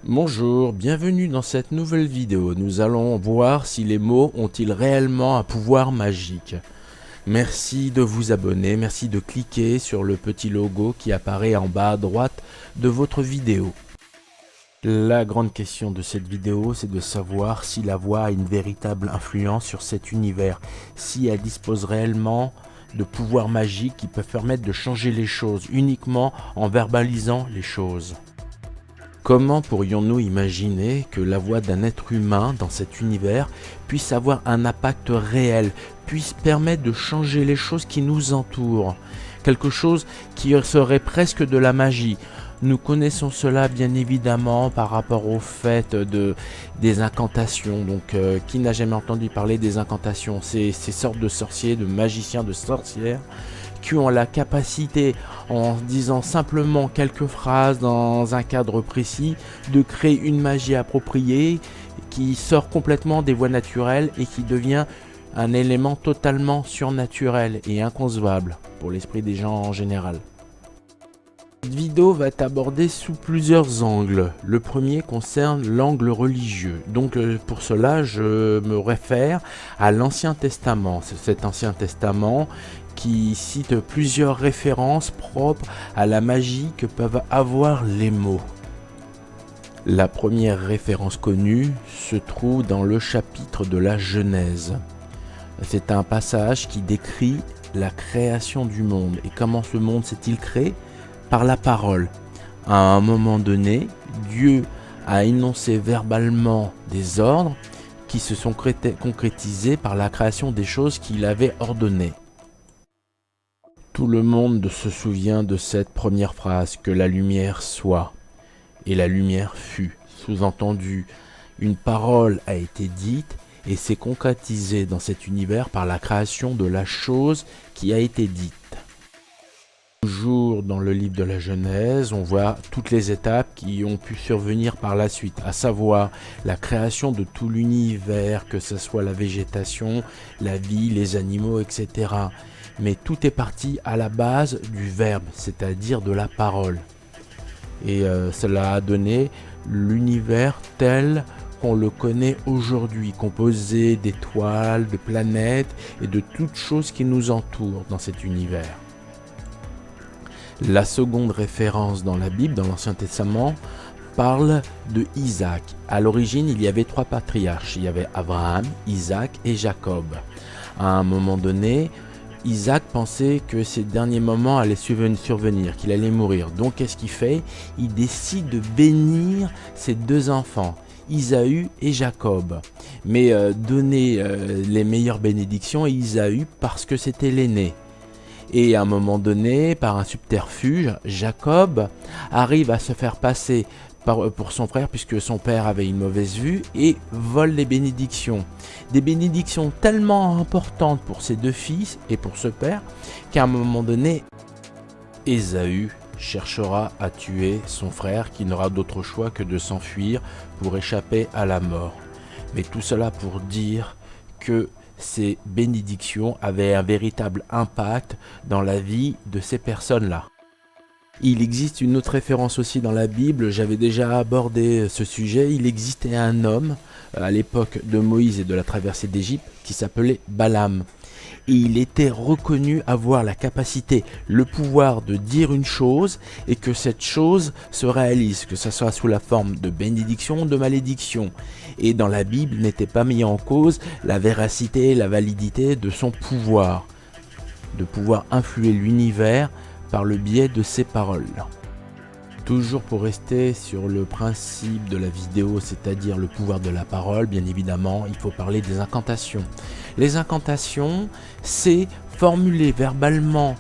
Bonjour, bienvenue dans cette nouvelle vidéo. Nous allons voir si les mots ont-ils réellement un pouvoir magique. Merci de vous abonner, merci de cliquer sur le petit logo qui apparaît en bas à droite de votre vidéo. La grande question de cette vidéo, c'est de savoir si la voix a une véritable influence sur cet univers, si elle dispose réellement de pouvoirs magiques qui peuvent permettre de changer les choses uniquement en verbalisant les choses. Comment pourrions-nous imaginer que la voix d'un être humain dans cet univers puisse avoir un impact réel, puisse permettre de changer les choses qui nous entourent, quelque chose qui serait presque de la magie. Nous connaissons cela bien évidemment par rapport au fait des incantations. Donc, qui n'a jamais entendu parler des incantations? Ces sortes de sorciers, de magiciens, de sorcières qui ont la capacité, en disant simplement quelques phrases dans un cadre précis, de créer une magie appropriée qui sort complètement des voies naturelles et qui devient un élément totalement surnaturel et inconcevable pour l'esprit des gens en général. Cette vidéo va être abordée sous plusieurs angles. Le premier concerne l'angle religieux. Donc pour cela, je me réfère à l'Ancien Testament. C'est cet Ancien Testament qui cite plusieurs références propres à la magie que peuvent avoir les mots. La première référence connue se trouve dans le chapitre de la Genèse. C'est un passage qui décrit la création du monde. Et comment ce monde s'est-il créé ? Par la parole. À un moment donné, Dieu a énoncé verbalement des ordres qui se sont concrétisés par la création des choses qu'il avait ordonnées. Tout le monde se souvient de cette première phrase, que la lumière soit, et la lumière fut. Sous-entendu, une parole a été dite et s'est concrétisée dans cet univers par la création de la chose qui a été dite. Toujours dans le livre de la Genèse, on voit toutes les étapes qui ont pu survenir par la suite, à savoir la création de tout l'univers, que ce soit la végétation, la vie, les animaux, etc. Mais tout est parti à la base du verbe, c'est-à-dire de la parole. Et cela a donné l'univers tel qu'on le connaît aujourd'hui, composé d'étoiles, de planètes et de toutes choses qui nous entourent dans cet univers. La seconde référence dans la Bible, dans l'Ancien Testament, parle de Isaac. À l'origine, il y avait 3 patriarches. Il y avait Abraham, Isaac et Jacob. À un moment donné, Isaac pensait que ces derniers moments allaient survenir, qu'il allait mourir. Donc, qu'est-ce qu'il fait ? Il décide de bénir ses 2 enfants, Isaü et Jacob. Mais donner les meilleures bénédictions à Isaü parce que c'était l'aîné. Et à un moment donné, par un subterfuge, Jacob arrive à se faire passer pour son frère, puisque son père avait une mauvaise vue, et vole les bénédictions. Des bénédictions tellement importantes pour ses 2 fils et pour ce père, qu'à un moment donné, Ésaü cherchera à tuer son frère, qui n'aura d'autre choix que de s'enfuir pour échapper à la mort. Mais tout cela pour dire que ces bénédictions avaient un véritable impact dans la vie de ces personnes-là. Il existe une autre référence aussi dans la Bible, j'avais déjà abordé ce sujet. Il existait un homme à l'époque de Moïse et de la traversée d'Égypte qui s'appelait Balaam. Et il était reconnu avoir la capacité, le pouvoir de dire une chose et que cette chose se réalise, que ce soit sous la forme de bénédiction ou de malédiction. Et dans la Bible n'était pas mis en cause la véracité et la validité de son pouvoir, de pouvoir influer l'univers par le biais de ses paroles. Toujours pour rester sur le principe de la vidéo, c'est-à-dire le pouvoir de la parole, bien évidemment, il faut parler des incantations. Les incantations, c'est formuler verbalement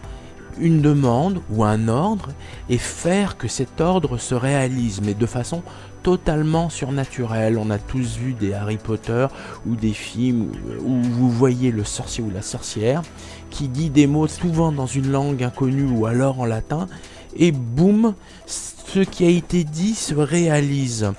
une demande ou un ordre et faire que cet ordre se réalise, mais de façon totalement surnaturelle. On a tous vu des Harry Potter ou des films où vous voyez le sorcier ou la sorcière qui dit des mots souvent dans une langue inconnue ou alors en latin, et boum, ce qui a été dit se réalise.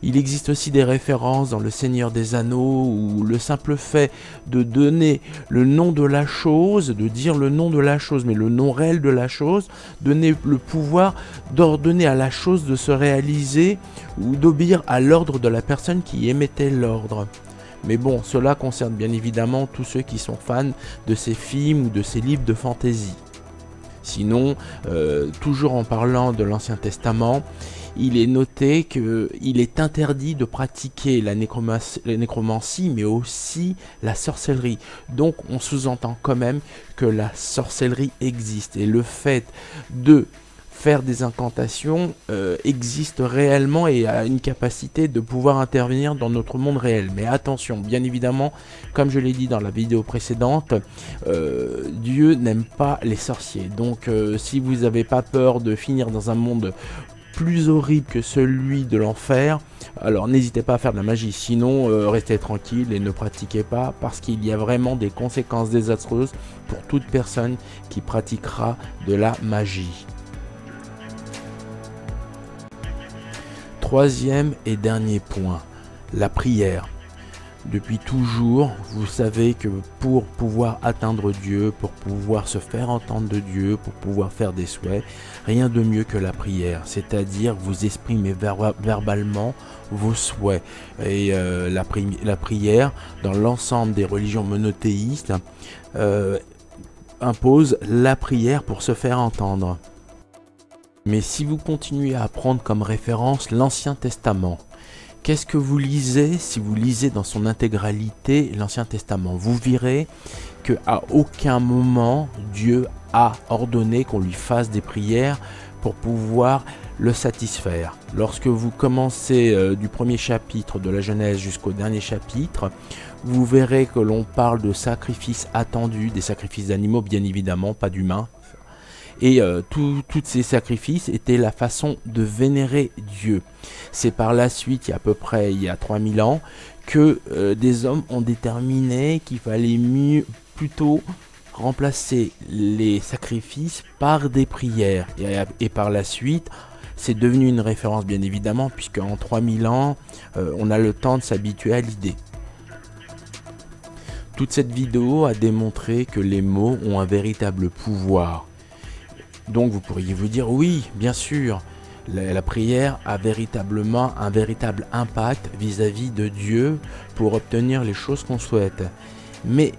Il existe aussi des références dans Le Seigneur des Anneaux où le simple fait de donner le nom de la chose, de dire le nom de la chose, mais le nom réel de la chose, donner le pouvoir d'ordonner à la chose de se réaliser ou d'obéir à l'ordre de la personne qui émettait l'ordre. Mais bon, cela concerne bien évidemment tous ceux qui sont fans de ces films ou de ces livres de fantasy. Sinon, toujours en parlant de l'Ancien Testament, il est noté qu'il est interdit de pratiquer la nécromancie, mais aussi la sorcellerie. Donc on sous-entend quand même que la sorcellerie existe. Et le fait de faire des incantations existe réellement et a une capacité de pouvoir intervenir dans notre monde réel. Mais attention, bien évidemment, comme je l'ai dit dans la vidéo précédente, Dieu n'aime pas les sorciers. Donc si vous n'avez pas peur de finir dans un monde plus horrible que celui de l'enfer, alors n'hésitez pas à faire de la magie, sinon restez tranquille et ne pratiquez pas, parce qu'il y a vraiment des conséquences désastreuses pour toute personne qui pratiquera de la magie. Troisième et dernier point, la prière. Depuis toujours, vous savez que pour pouvoir atteindre Dieu, pour pouvoir se faire entendre de Dieu, pour pouvoir faire des souhaits, rien de mieux que la prière, c'est-à-dire vous exprimez verbalement vos souhaits. Et la prière, dans l'ensemble des religions monothéistes, impose la prière pour se faire entendre. Mais si vous continuez à prendre comme référence l'Ancien Testament, qu'est-ce que vous lisez si vous lisez dans son intégralité l'Ancien Testament? Vous verrez qu'à aucun moment Dieu a ordonné qu'on lui fasse des prières pour pouvoir le satisfaire. Lorsque vous commencez du premier chapitre de la Genèse jusqu'au dernier chapitre, vous verrez que l'on parle de sacrifices attendus, des sacrifices d'animaux bien évidemment, pas d'humains. Et tous ces sacrifices étaient la façon de vénérer Dieu. C'est par la suite, il y a 3000 ans, que des hommes ont déterminé qu'il fallait plutôt remplacer les sacrifices par des prières. Et par la suite, c'est devenu une référence bien évidemment, puisque en 3000 ans, on a le temps de s'habituer à l'idée. Toute cette vidéo a démontré que les mots ont un véritable pouvoir. Donc vous pourriez vous dire, oui, bien sûr, la prière a véritablement un véritable impact vis-à-vis de Dieu pour obtenir les choses qu'on souhaite. Mais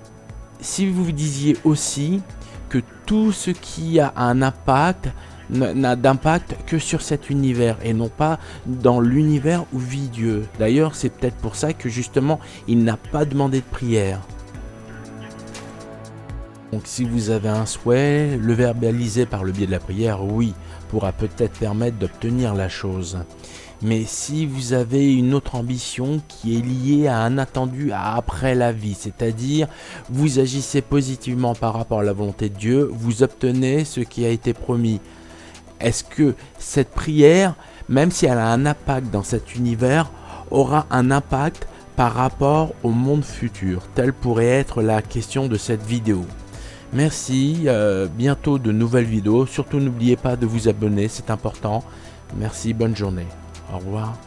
si vous vous disiez aussi que tout ce qui a un impact n'a d'impact que sur cet univers et non pas dans l'univers où vit Dieu. D'ailleurs, c'est peut-être pour ça que justement, il n'a pas demandé de prière. Donc si vous avez un souhait, le verbaliser par le biais de la prière, oui, pourra peut-être permettre d'obtenir la chose. Mais si vous avez une autre ambition qui est liée à un attendu à après la vie, c'est-à-dire vous agissez positivement par rapport à la volonté de Dieu, vous obtenez ce qui a été promis. Est-ce que cette prière, même si elle a un impact dans cet univers, aura un impact par rapport au monde futur? Telle pourrait être la question de cette vidéo. Merci, bientôt de nouvelles vidéos. Surtout n'oubliez pas de vous abonner, c'est important. Merci, bonne journée. Au revoir.